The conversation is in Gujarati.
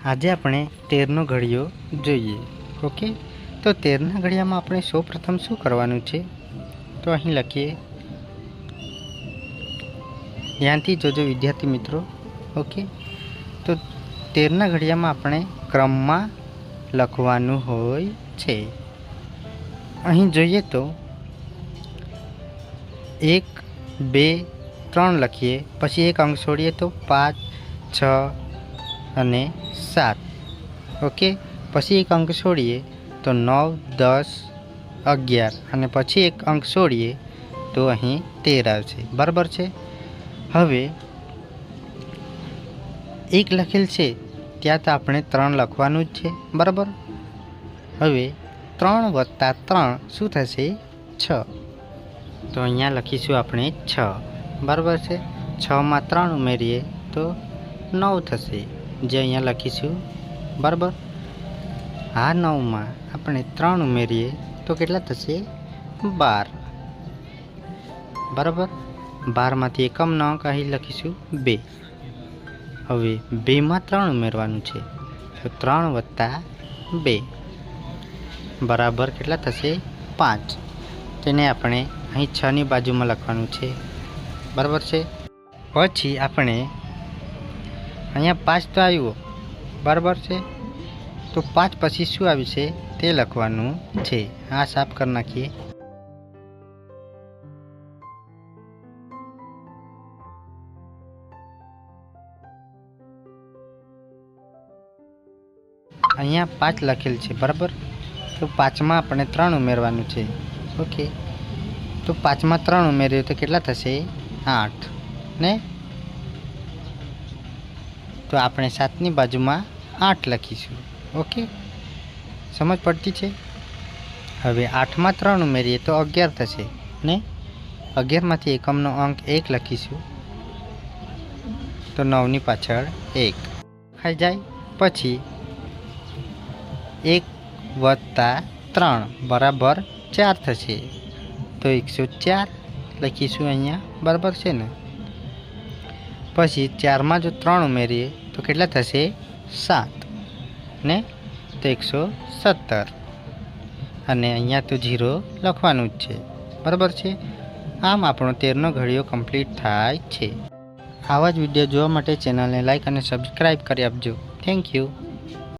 આજે આપણે 13નો ઘડિયો જોઈએ। ઓકે, તો 13ના ઘડિયામાં આપણે સૌપ્રથમ શું કરવાનું છે, તો અહીં લખીએ, ધ્યાનથી જોજો વિદ્યાર્થી મિત્રો। ઓકે, તો 13ના ઘડિયામાં આપણે ક્રમમાં લખવાનું હોય છે। અહીં જોઈએ તો 1, 2, 3 લખીએ, પછી એક અંક છોડીએ તો 5, 6 અને 7। ઓકે, પછી એક અંક છોડીએ તો 9, 10, 11 અને પછી એક અંક છોડીએ તો અહીં 13 આવશે। બરાબર છે। હવે 1 લખેલ છે ત્યાં તો આપણે 3 લખવાનું જ છે। બરાબર। હવે 3 + 3 શું થશે? 6। તો અહીંયા લખીશું આપણે 6। બરાબર છે। 6માં 3 ઉમેરીએ તો 9 થશે, જે અહીંયા લખીશું। બરાબર। આ 9માં આપણે 3 ઉમેરીએ તો કેટલા થશે? 12। બરાબર। 12માંથી એકમનો અંક અહીં લખીશું 2। હવે 2માં 3 ઉમેરવાનું છે, તો 3 + 2 બરાબર કેટલા થશે? 5। તેને આપણે અહીં 6ની બાજુમાં લખવાનું છે। બરાબર છે। પછી આપણે અહીંયા 5 તો આવ્યો। બરાબર છે। તો 5 પછી શું આવ્યું છે તે લખવાનું છે। આ સાફ કરી નાખીએ। અહીંયા 5 લખેલ છે। બરાબર। તો 5માં આપણે 3 ઉમેરવાનું છે। ઓકે, તો 5માં 3 ઉમેરીએ તો કેટલા થશે? 8 ને? તો આપણે 7ની બાજુમાં 8 લખીશું। ઓકે, સમજ પડતી છે? હવે 8માં 3 ઉમેરીએ તો 11 થશે ને? 11માંથી એકમનો અંક 1 લખીશું, તો 9ની પાછળ 1 ખાઈ જાય। પછી 1 + 3 બરાબર 4 થશે, તો 104 લખીશું અહીંયા। બરાબર છે ને? પછી 4માં જો 3 ઉમેરીએ તો કેટલા થશે? 7 ને? તો 117 અને અહીંયા તો 0 લખવાનું જ છે। બરાબર છે। આમ આપણો 13નો ઘડિયો કમ્પ્લીટ થાય છે। આવા જ વિડીયો જોવા માટે ચેનલને લાઈક અને સબસ્ક્રાઈબ કરી આપજો। Thank you.